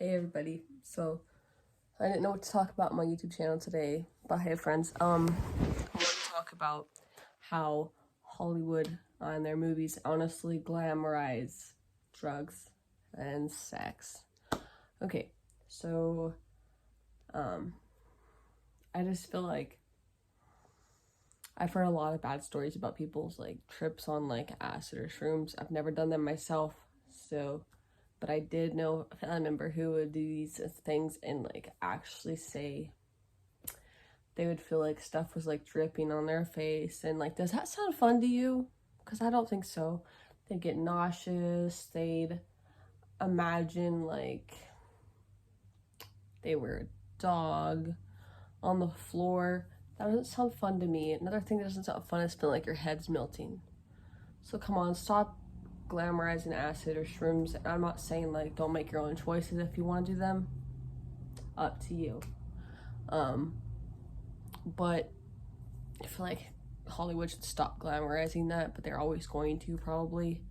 Hey everybody. So I didn't know what to talk about on my YouTube channel today, but hey friends. I want to talk about how Hollywood and their movies honestly glamorize drugs and sex. Okay, so I just feel like I've heard a lot of bad stories about people's like trips on like acid or shrooms. I've never done them myself, but I did know a family member who would do these things and like actually say they would feel like stuff was like dripping on their face. And like, does that sound fun to you? Because I don't think so. They'd get nauseous. They'd imagine like they were a dog on the floor. That doesn't sound fun to me. Another thing that doesn't sound fun is feeling like your head's melting. So come on, stop glamorizing acid or shrooms. I'm not saying like don't make your own choices if you want to do them. Up to you. But I feel like Hollywood should stop glamorizing that, but they're always going to probably.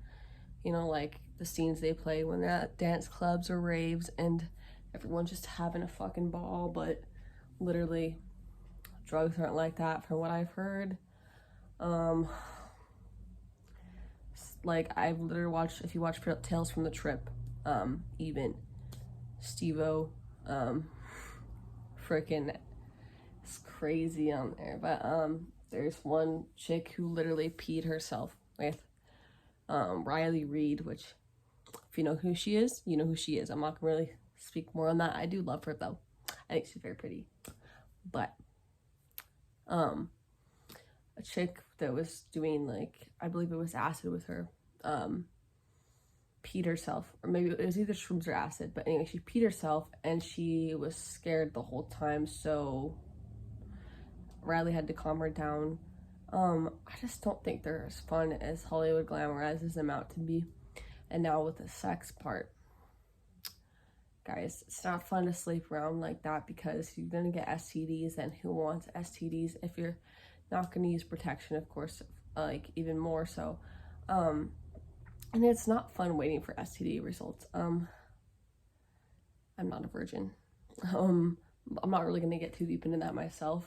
You know, like the scenes they play when they're at dance clubs or raves and everyone's just having a fucking ball, but literally drugs aren't like that from what I've heard. Like I've literally watched, if you watch Tales from the Trip, even Steve-O, freaking it's crazy on there. But there's one chick who literally peed herself with Riley Reid, which if you know who she is, you know who she is. I'm not gonna really speak more on that. I do love her though. I think she's very pretty. But a chick that was doing like, I believe it was acid with her, peed herself, or maybe it was either shrooms or acid, but anyway, she peed herself and she was scared the whole time, so Riley had to calm her down. I just don't think they're as fun as Hollywood glamorizes them out to be. And now with the sex part, guys, it's not fun to sleep around like that because you're gonna get STDs, and who wants STDs if you're not gonna use protection, of course, like even more so. And it's not fun waiting for STD results. I'm not a virgin. I'm not really gonna get too deep into that myself.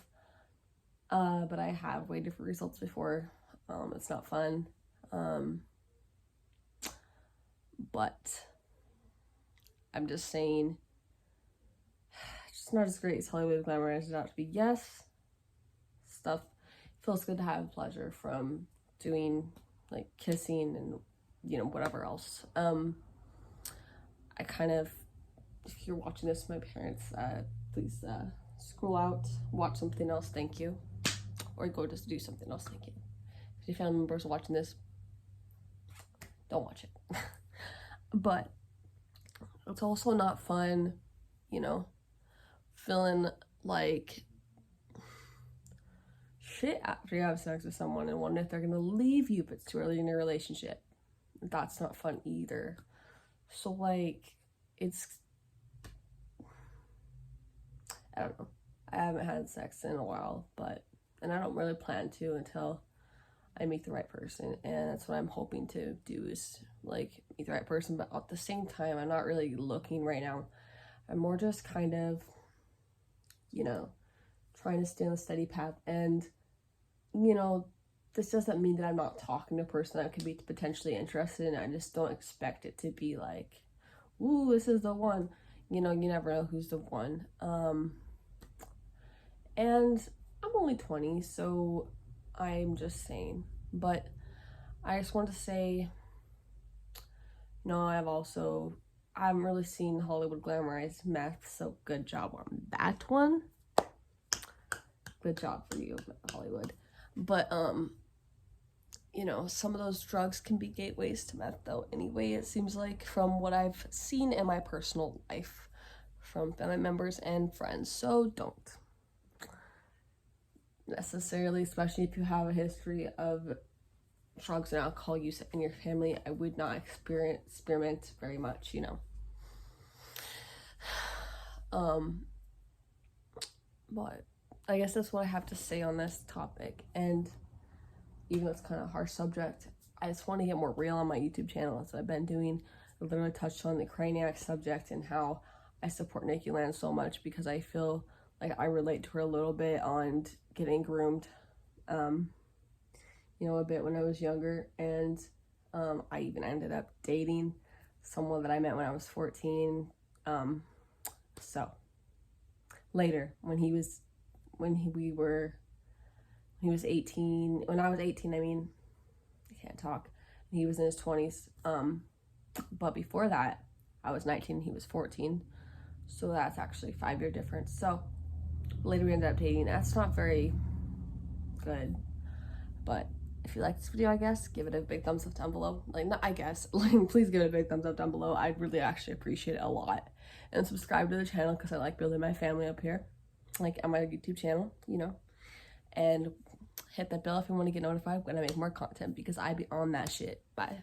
But I have waited for results before. It's not fun. But I'm just saying, it's not as great as Hollywood glamorizes it out to be. Yes, stuff feels good to have pleasure from doing like kissing and whatever else. I kind of, if you're watching this, my parents, please scroll out, watch something else, thank you, or go just do something else, thank you. If your family members are watching this, don't watch it. But it's also not fun, feeling like shit after you have sex with someone and wondering if they're gonna leave you if it's too early in your relationship. That's not fun either. So like, I don't know. I haven't had sex in a while, and I don't really plan to until I meet the right person, and that's what I'm hoping to do, is like meet the right person. But at the same time, I'm not really looking right now. I'm more just kind of, trying to stay on a steady path. And this doesn't mean that I'm not talking to a person that could be potentially interested in. I just don't expect it to be like, ooh, this is the one. You never know who's the one. And I'm only 20, so I'm just saying. But I just want to say, I haven't really seen Hollywood glamorize meth, so good job on that one. Good job for you, Hollywood. But some of those drugs can be gateways to meth though anyway, it seems like, from what I've seen in my personal life from family members and friends. So don't necessarily, especially if you have a history of drugs and alcohol use in your family, I would not experiment very much, But I guess that's what I have to say on this topic. And even though it's kind of a harsh subject, I just want to get more real on my YouTube channel, as I've been doing. I literally touched on the Craniac subject and how I support Nikki Land so much because I feel like I relate to her a little bit on getting groomed, you know, a bit when I was younger. And I even ended up dating someone that I met when I was 14. So later, when he was 18, when I was 18, I mean, I can't talk. He was in his 20s. But before that, I was 19, he was 14. So that's actually a 5-year difference. So later we ended up dating. That's not very good. But if you like this video, I guess, give it a big thumbs up down below. Like, not I guess, like, please give it a big thumbs up down below. I'd really actually appreciate it a lot. And subscribe to the channel because I like building my family up here, like on my YouTube channel, you know. And hit that bell if you want to get notified when I make more content because I be on that shit. Bye.